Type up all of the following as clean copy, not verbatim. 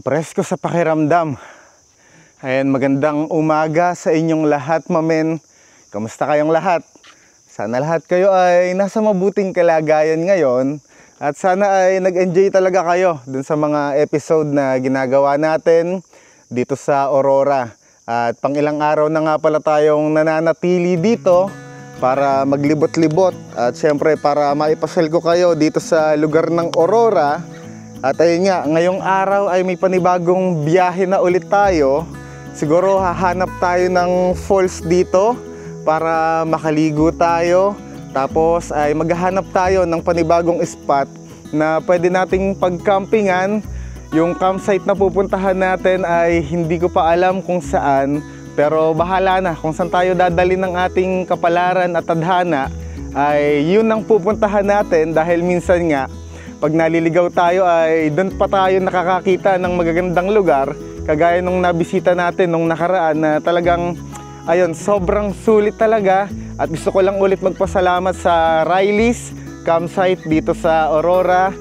presko sa pakiramdam. Ayan, magandang umaga sa inyong lahat, mamen. Kamusta kayong lahat? Sana lahat kayo ay nasa mabuting kalagayan ngayon. At sana ay nag-enjoy talaga kayo dun sa mga episode na ginagawa natin dito sa Aurora. At pang ilang araw na nga pala tayong nananatili dito para maglibot-libot. At syempre para maipasel ko kayo dito sa lugar ng Aurora. At ayun nga, ngayong araw ay may panibagong biyahe na ulit tayo. Siguro hahanap tayo ng falls dito para makaligo tayo. Tapos ay maghahanap tayo ng panibagong spot na pwede nating pagcampingan. Yung campsite na pupuntahan natin ay hindi ko pa alam kung saan. Pero bahala na kung saan tayo dadalhin ng ating kapalaran at tadhana, ay yun ang pupuntahan natin. Dahil minsan nga pag naliligaw tayo ay doon pa tayo nakakakita ng magagandang lugar. Kagaya nung nabisita natin nung nakaraan na talagang ayun, sobrang sulit talaga. At gusto ko lang ulit magpasalamat sa Riley's Campsite dito sa Aurora.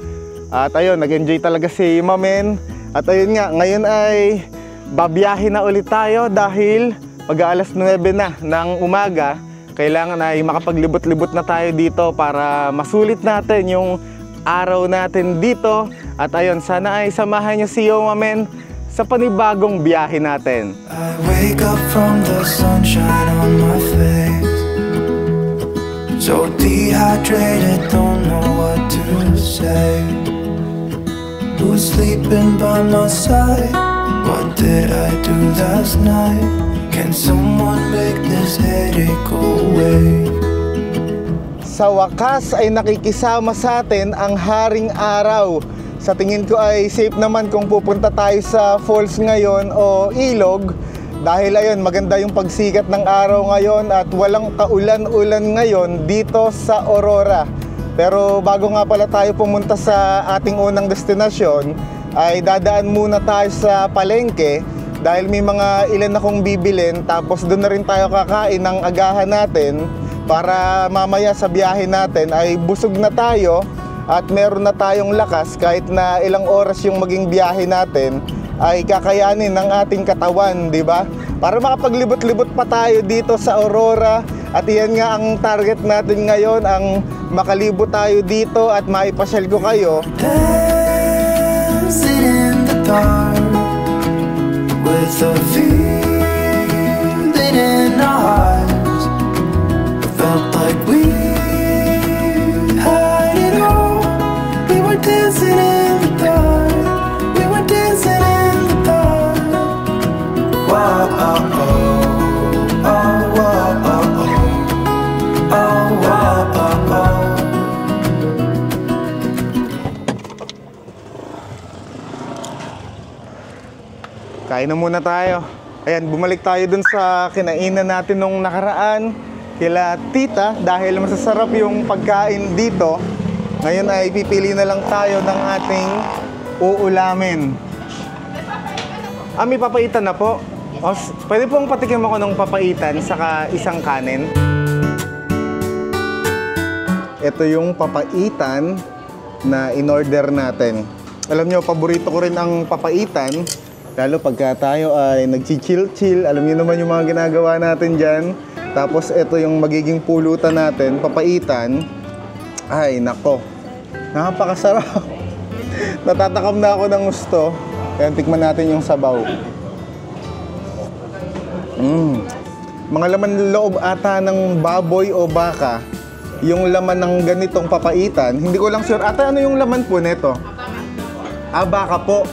At ayun, nag-enjoy talaga si Mamen. At ayun nga, ngayon ay babiyahe na ulit tayo dahil mag-aalas 9 na ng umaga. Kailangan ay makapaglibot-libot na tayo dito para masulit natin yung araw natin dito. At ayun, sana ay samahan niyo si Mamen sa panibagong biyahe natin. I wake up from the sunshine on my face, so dehydrated, don't know what to say. Who's sleeping by my side? What did I do last night? Can someone make this headache go away? Sa wakas ay nakikisama sa atin ang haring araw. Sa tingin ko ay safe naman kung pupunta tayo sa falls ngayon o ilog. Dahil ayun, maganda yung pagsikat ng araw ngayon at walang kaulan-ulan ngayon dito sa Aurora. Pero bago nga pala tayo pumunta sa ating unang destinasyon, ay dadaan muna tayo sa palengke. Dahil may mga ilan akong bibilin, tapos doon na rin tayo kakain ng agahan natin. Para mamaya sa biyahe natin ay busog na tayo at meron na tayong lakas kahit na ilang oras yung maging biyahe natin ay kakayanin ng ating katawan, di ba? Para makapaglibot-libot pa tayo dito sa Aurora. At iyan nga ang target natin ngayon, ang makalibot tayo dito at maipasyal ko kayo. Dancing in the dark with a feeling in our hearts. Felt like we had it all. We were dancing in the dark. We were dancing in the dark. Whoa, oh, oh, oh, whoa, oh, oh, oh, whoa, oh, oh. Kain na muna tayo. Ayan, bumalik tayo dun sa kinainan natin nung nakaraan kila tita dahil masasarap yung pagkain dito. Ngayon ay pipili na lang tayo ng ating uulamin. May papaitan na po. Pwede pong patikim ako ng papaitan saka isang kanin. Ito yung papaitan na in-order natin. Alam nyo, paborito ko rin ang papaitan. Lalo pagka tayo ay nag-chill-chill. Alam nyo naman yung mga ginagawa natin dyan. Tapos ito yung magiging pulutan natin, papaitan. Ay, nako. Napakasarap. Natatakam na ako ng gusto. Kaya tikman natin yung sabaw. Mga laman loob ata ng baboy o baka. Yung laman ng ganitong papaitan. Hindi ko lang sure. Ata ano yung laman po neto? Baka po.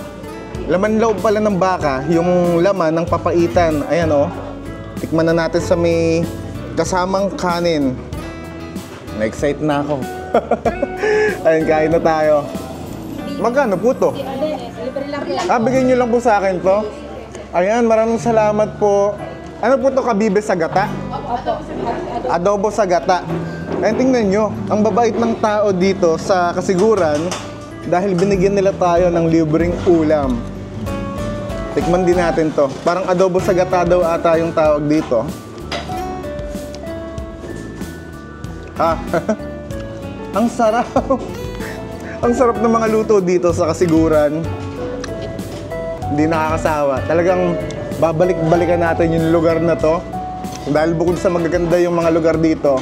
Laman loob pala ng baka. Yung laman ng papaitan. Ayan o. Tikman na natin sa may kasamang kanin. Na-excite na ako. Ayun, kain na tayo. Magkano po to? Bigyan nyo lang po sa akin to. Ayan, maraming salamat po. Ano po to, kabibe sa gata? Adobo sa gata. Ayun, tingnan nyo. Ang babait ng tao dito sa Kasiguran dahil binigyan nila tayo ng libreng ulam. Tikman din natin to. Parang adobo sa gata daw ata yung tawag dito. Ang sarap. Ang sarap ng mga luto dito sa Kasiguran. hindi nakakasawa. Talagang babalik-balikan natin yung lugar na to. Dahil bukod sa magaganda yung mga lugar dito,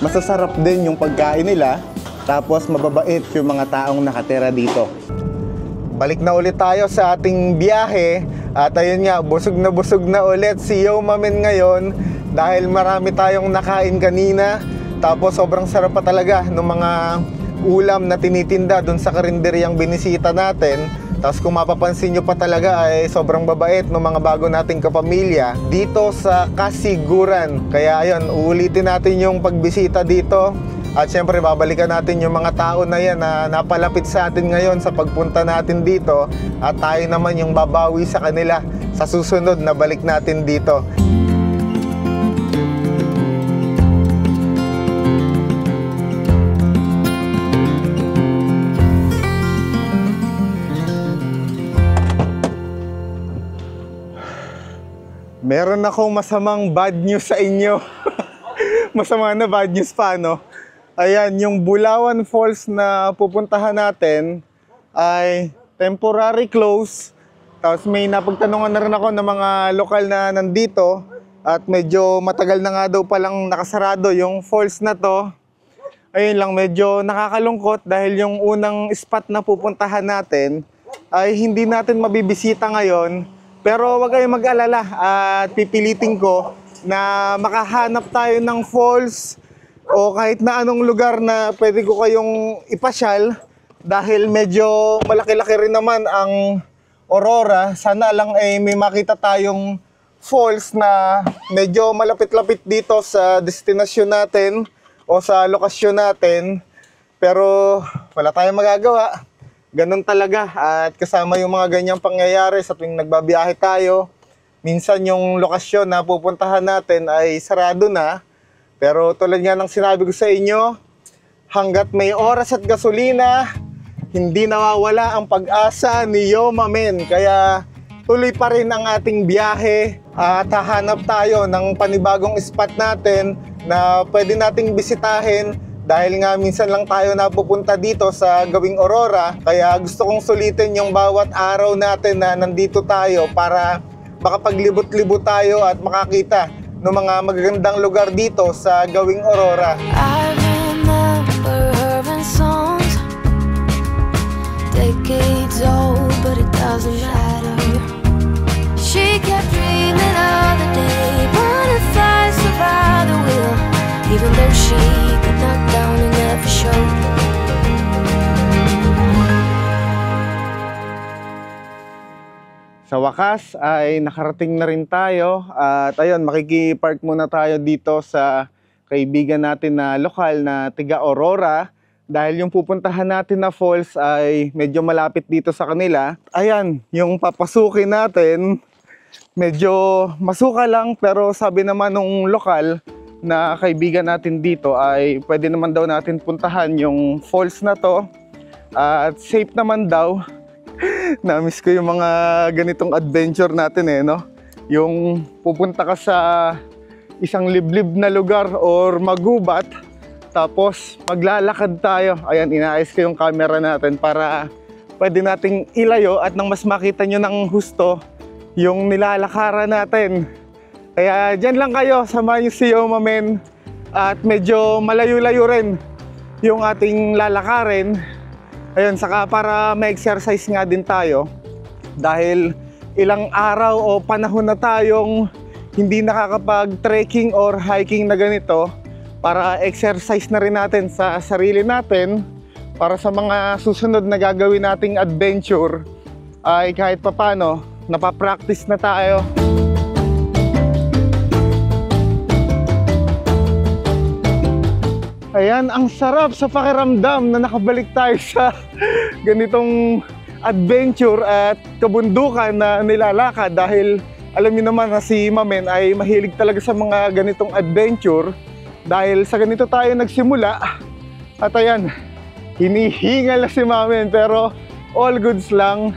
masasarap din yung pagkain nila. Tapos mababait yung mga taong nakatira dito. Balik na ulit tayo sa ating biyahe. At ayun nga, busog na ulit si Yo Mamen ngayon. Dahil marami tayong nakain kanina. Tapos sobrang sarap pa talaga ng mga ulam na tinitinda dun sa karinderyang binisita natin. Tapos kung mapapansin nyo pa talaga ay sobrang babait ng mga bago nating kapamilya dito sa Kasiguran. Kaya ayun, uulitin natin yung pagbisita dito. At syempre babalikan natin yung mga tao na yan na napalapit sa atin ngayon sa pagpunta natin dito. At tayo naman yung babawi sa kanila sa susunod na balik natin dito. Meron akong masamang bad news sa inyo. Masama na bad news pa, no? Ayan, yung Bulawan Falls na pupuntahan natin ay temporary close. Tapos may napagtanungan na rin ako ng mga lokal na nandito. At medyo matagal na nga daw palang nakasarado yung falls na to. Ayun lang, medyo nakakalungkot dahil yung unang spot na pupuntahan natin ay hindi natin mabibisita ngayon. Pero wag kayong mag-alala at pipilitin ko na makahanap tayo ng falls o kahit na anong lugar na pwede ko kayong ipasyal dahil medyo malaki-laki rin naman ang Aurora. Sana lang ay may makita tayong falls na medyo malapit-lapit dito sa destinasyon natin o sa lokasyon natin. Pero wala tayong magagawa. Ganun talaga at kasama yung mga ganyang pangyayari sa tuwing nagbabiyahe tayo. Minsan yung lokasyon na pupuntahan natin ay sarado na. Pero tulad nga ng sinabi ko sa inyo, hanggat may oras at gasolina, hindi nawawala ang pag-asa ni Yo Mamen. Kaya tuloy pa rin ang ating biyahe at hahanap tayo ng panibagong spot natin na pwede nating bisitahin. Dahil nga minsan lang tayo napupunta dito sa gawing Aurora, kaya gusto kong sulitin yung bawat araw natin na nandito tayo para makapaglibot-libot tayo at makakita ng mga magagandang lugar dito sa gawing Aurora. I remember her in songs, decades old, but it doesn't matter. She kept dreaming of the day butterflies survive the wheel, even though she could knock down and never show. Sa wakas ay nakarating na rin tayo at ayun, makikipark muna tayo dito sa kaibigan natin na lokal na tiga Aurora dahil yung pupuntahan natin na falls ay medyo malapit dito sa kanila. Ayan, yung papasukin natin medyo masuka lang pero sabi naman nung lokal na kaibigan natin dito ay pwede naman daw natin puntahan yung falls na to at safe naman daw. Na-miss ko yung mga ganitong adventure natin no? Yung pupunta ka sa isang liblib na lugar or magubat tapos maglalakad tayo. Ayan, inaayos ko yung camera natin para pwede nating ilayo at nang mas makita nyo ng husto yung nilalakaran natin. Kaya dyan lang kayo, samahan nyo si Yo Mamen at medyo malayo-layo rin yung ating lalakarin. Ayun, saka para ma-exercise nga din tayo dahil ilang araw o panahon na tayong hindi nakakapag-trekking or hiking na ganito para exercise na rin natin sa sarili natin para sa mga susunod na gagawin nating adventure ay kahit papano napapractice na tayo. Ayan, ang sarap sa pakiramdam na nakabalik tayo sa ganitong adventure at kabundukan na nilalakad dahil alam niyo naman na si Mamen ay mahilig talaga sa mga ganitong adventure dahil sa ganito tayo nagsimula at ayan, hinihingal na si Mamen pero all goods lang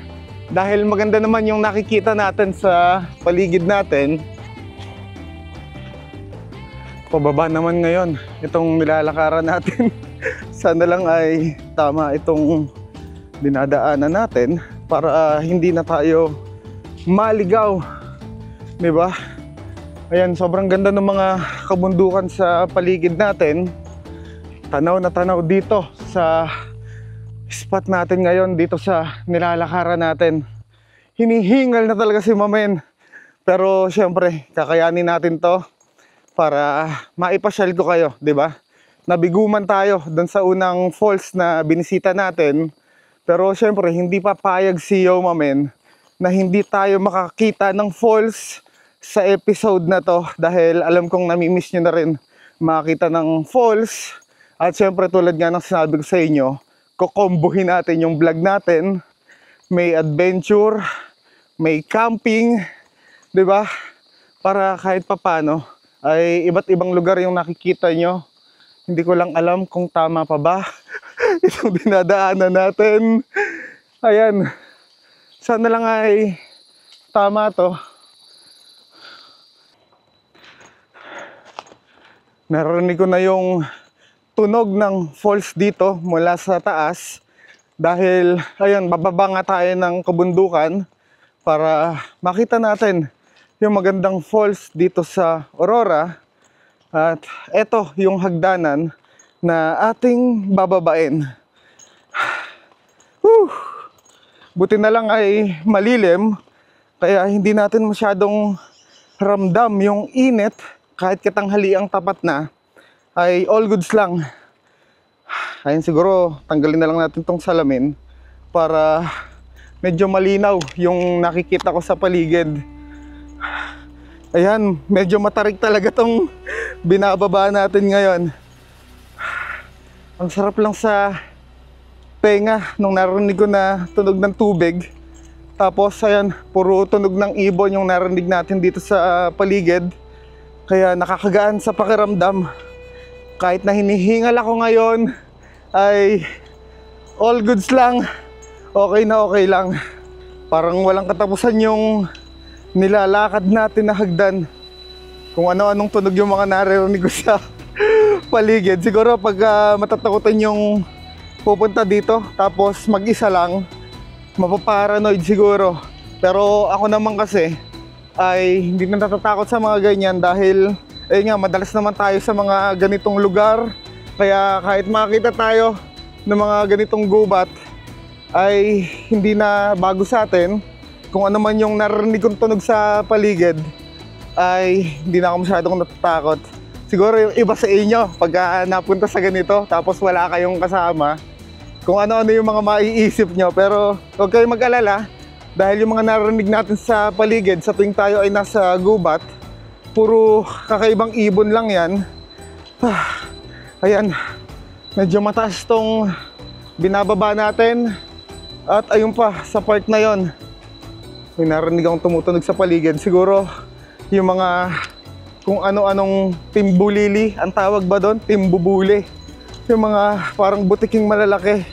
dahil maganda naman yung nakikita natin sa paligid natin. Pababa naman ngayon itong nilalakaran natin. Sana lang ay tama itong dinadaanan natin para hindi na tayo maligaw. Diba? Ayan, sobrang ganda ng mga kabundukan sa paligid natin. Tanaw na tanaw dito sa spot natin ngayon, dito sa nilalakaran natin. Hinihingal na talaga si Mamen. Pero syempre, kakayanin natin to para maipasyal ko kayo, di ba? Nabiguman tayo doon sa unang falls na binisita natin. Pero syempre, hindi pa payag si Yo Mamen na hindi tayo makakita ng falls sa episode na to, dahil alam kong namimiss nyo na rin makakita ng falls. At syempre, tulad nga ng sinabi ko sa inyo, kukombohin natin yung vlog natin. May adventure, may camping, di ba? Para kahit papano ay iba't ibang lugar yung nakikita nyo. Hindi ko lang alam kung tama pa ba itong dinadaanan natin. Ayan, sana lang ay tama to. Narinig ko na yung tunog ng falls dito mula sa taas. Dahil, ayun, bababa nga tayo ng kabundukan para makita natin yung magandang falls dito sa Aurora. At eto yung hagdanan na ating bababain. Buti na lang ay malilim, kaya hindi natin masyadong ramdam yung init. Kahit katanghaliang tapat na, ay all goods lang. Ayun, siguro tanggalin na lang natin tong salamin para medyo malinaw yung nakikita ko sa paligid. Ayan, medyo matarik talaga tong binababa natin ngayon. Ang sarap lang sa tenga nung narinig ko na tunog ng tubig. Tapos ayan, puro tunog ng ibon yung narinig natin dito sa paligid. Kaya nakakagaan sa pakiramdam. Kahit na hinihingal ako ngayon, ay all goods lang. Okay na okay lang. Parang walang katapusan yung nilalakad natin na hagdan. Kung ano-anong tunog yung mga naririnig ko sa paligid. Siguro pag matatakutan yung pupunta dito, tapos mag-isa lang, mapaparanoid siguro. Pero ako naman kasi ay hindi na natatakot sa mga ganyan dahil ayun nga, madalas naman tayo sa mga ganitong lugar. Kaya kahit makita tayo ng mga ganitong gubat ay hindi na bago sa atin. Kung ano man yung narinig kong tunog sa paligid ay hindi na ako masyadong natatakot. Siguro yung iba sa inyo pag napunta sa ganito tapos wala kayong kasama, kung ano-ano yung mga maiisip nyo. Pero huwag kayong mag-alala dahil yung mga narinig natin sa paligid sa tuwing tayo ay nasa gubat, puro kakaibang ibon lang yan. Ayan, medyo mataas tong binababa natin. At ayun pa, sa part na yon, may narinig akong tumutunog sa paligid. Siguro yung mga kung ano-anong timbulili, ang tawag ba doon? Timbubuli. Yung mga parang butiking malalaki.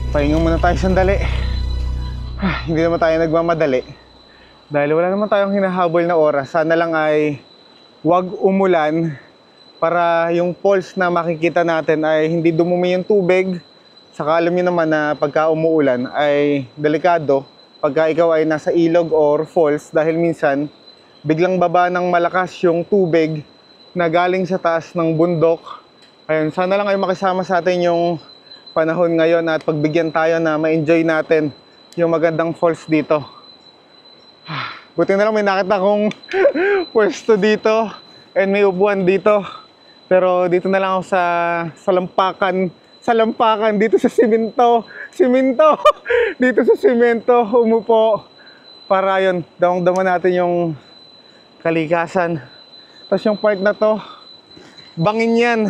Pahinga muna tayo sandali. Hindi naman tayo nagmamadali dahil wala naman tayong hinahabol na oras. Sana lang ay wag umulan para yung falls na makikita natin ay hindi dumumi yung tubig. Saka alam nyo naman na pagka umuulan ay delikado pagka ikaw ay nasa ilog or falls dahil minsan biglang baba ng malakas yung tubig na galing sa taas ng bundok. Ayun, sana lang ay makisama sa atin yung panahon ngayon at pagbigyan tayo na ma-enjoy natin yung magandang falls dito. Buti na lang may nakita akong pwesto dito and may upuan dito. Pero dito na lang ako sa lampakan dito sa simento dito sa simento umupo para yun, damang-dama natin yung kalikasan. Tapos yung part na to, bangin yan.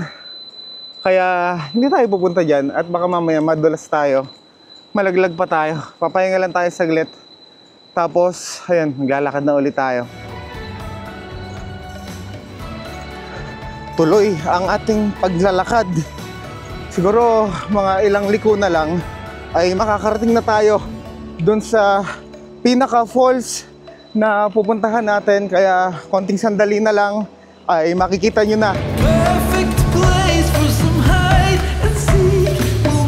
Kaya hindi tayo pupunta dyan at baka mamaya madulas tayo. Malaglag pa tayo. Papahinga lang tayo saglit. Tapos, ayan, maglalakad na ulit tayo. Tuloy ang ating paglalakad. Siguro mga ilang liko na lang ay makakarating na tayo doon sa pinaka falls na pupuntahan natin. Kaya konting sandali na lang ay makikita nyo na. Perfect place for some hide and seek. We'll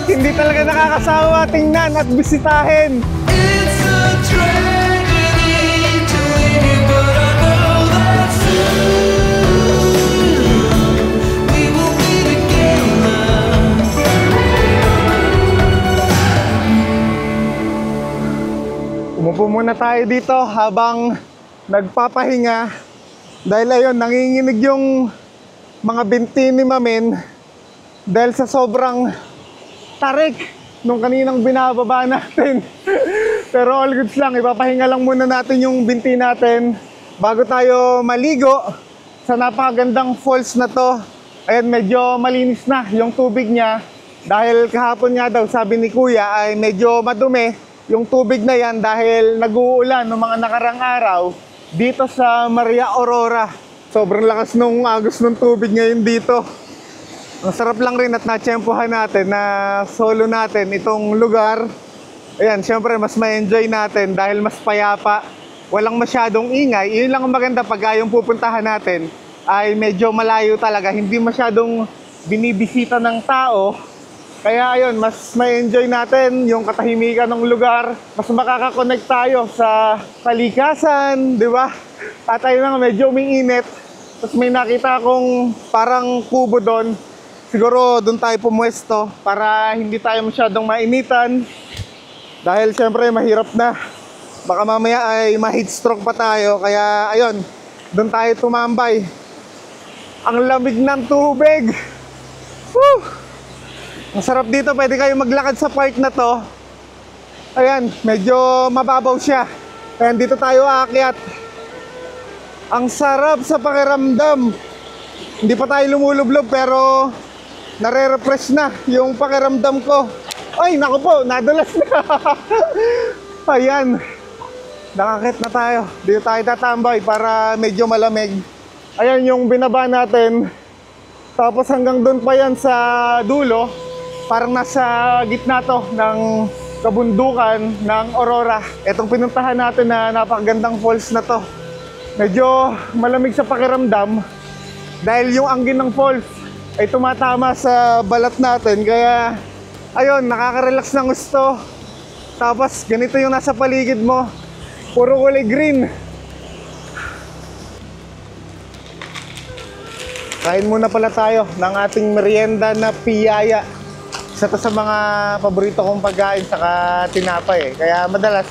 Hindi talaga nakakasawa tingnan at bisitahin. It's a tragedy to leave you, but I know that soon we will be together. Umupo muna tayo dito habang nagpapahinga. Dahil ayun, nanginginig yung mga binti ni Mamen dahil sa sobrang tarik nung kaninang binababa natin. Pero all goods lang, ipapahinga lang muna natin yung binti natin bago tayo maligo sa napakagandang falls na to. Ayan, medyo malinis na yung tubig niya dahil kahapon nga daw, sabi ni Kuya, ay medyo madumi yung tubig na yan dahil nag-uulan ng mga nakarang araw dito sa Maria Aurora. Sobrang lakas nung agos ng tubig ngayon dito. Ang sarap lang rin at natsyempohan natin na solo natin itong lugar. Ayan, syempre mas ma-enjoy natin dahil mas payapa. Walang masyadong ingay. Yun lang ang maganda pag yung pupuntahan natin ay medyo malayo talaga. Hindi masyadong binibisita ng tao. Kaya ayun, mas ma-enjoy natin yung katahimikan ng lugar. Mas makakakonect tayo sa kalikasan, di ba? At ayun nga, medyo umiinit. Tapos may nakita akong parang kubo doon. Siguro doon tayo pumuesto para hindi tayo masyadong mainitan. Dahil syempre mahirap na. Baka mamaya ay ma-heat stroke pa tayo. Kaya ayun, doon tayo tumambay. Ang lamig ng tubig. Woo! Ang sarap dito, pwede kayo maglakad sa park na to. Ayan, medyo mababaw siya. Kaya dito tayo aakyat. Ang sarap sa pakiramdam. Hindi pa tayo lumulublob pero nare-refresh na yung pakiramdam ko. Ay, naku po, nadulas na. Ayan, nakakit na tayo. Dito tayo tatambay para medyo malamig. Ayan yung binaba natin. Tapos hanggang doon pa yan sa dulo. Parang nasa gitna to ng kabundukan ng Aurora. Itong pinuntahan natin na napakagandang falls na to. Medyo malamig sa pakiramdam dahil yung anggin ng falls ay tumatama sa balat natin. Kaya ayun, nakaka-relax ng gusto. Tapos ganito yung nasa paligid mo. Puro kulay green. Kain muna pala tayo ng ating merienda na piyaya. Isa to sa mga paborito kong pagkain saka tinapay eh. Kaya madalas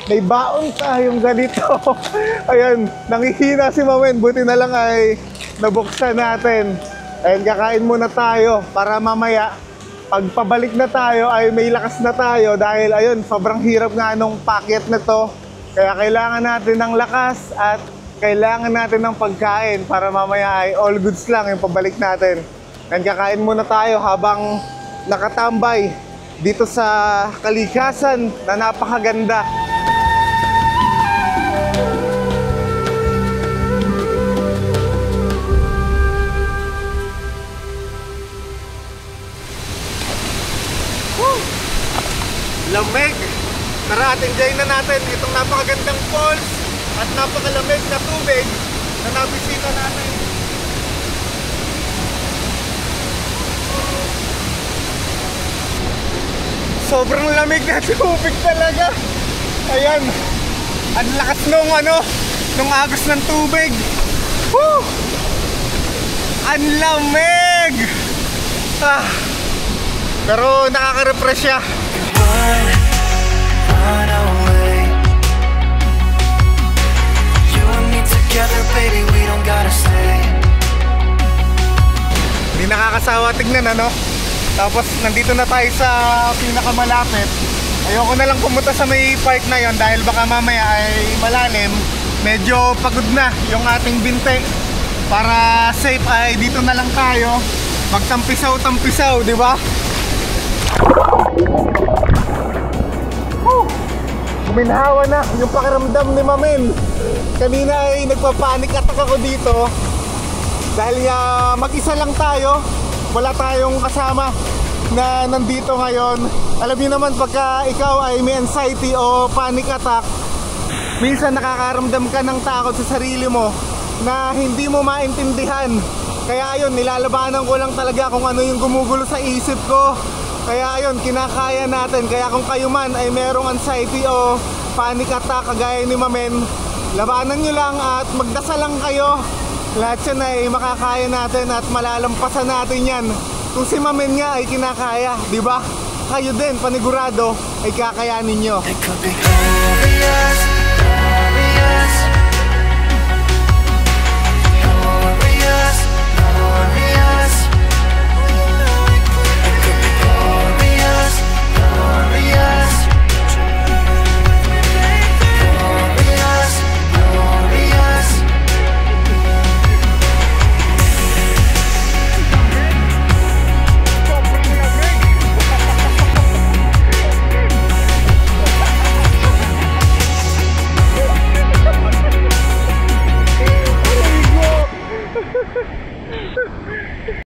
may baon tayong ganito. Ayan, nangihina si Mamen. Buti na lang ay nabuksan natin. Ayan, kakain muna tayo para mamaya pagpabalik na tayo ay may lakas na tayo. Dahil ayun, sobrang hirap nga nung packet na to. Kaya kailangan natin ng lakas at kailangan natin ng pagkain para mamaya ay all goods lang yung pabalik natin. Ayan, kakain muna tayo habang nakatambay dito sa kalikasan na napakaganda. Woo! Lamig! Tara, enjoy na natin itong napakagandang falls at napakalamig na tubig na nabisita natin. Sobrang lamig na tubig talaga. Ayan. Ang lakas nung agos ng tubig. Woo! Ang lamig! Pero nakaka-refresh siya. Run away. You and me together, baby, we don't gotta stay. Hindi nakakasawa tignan, ano? Tapos nandito na tayo sa pinakamalapit. Ayoko na lang pumunta sa may park na yon dahil baka mamaya ay malalim. Medyo pagod na yung ating binte. Para safe ay dito na lang tayo. Magtampisaw-tampisaw, di ba? Guminhawa na yung pakiramdam ni Mamen. Kanina ay nagpapanik attack ako dito. Dahil mag-isa lang tayo. Wala tayong kasama na nandito ngayon. Alam niyo naman pagka ikaw ay may anxiety o panic attack, minsan nakakaramdam ka ng takot sa sarili mo na hindi mo maintindihan Kaya ayun, nilalabanan ko lang talaga kung ano yung gumugulo sa isip ko. Kaya ayun, kinakaya natin. Kaya kung kayo man ay merong anxiety o panic attack kagaya ni Mamen, labanan nyo lang at magdasal lang kayo. Lahat yan ay makakaya natin at malalampasan natin yan. Kung si Mamen nga ay kinakaya, di ba? Kayo din, panigurado, ay kakayanin nyo. It could be glorious.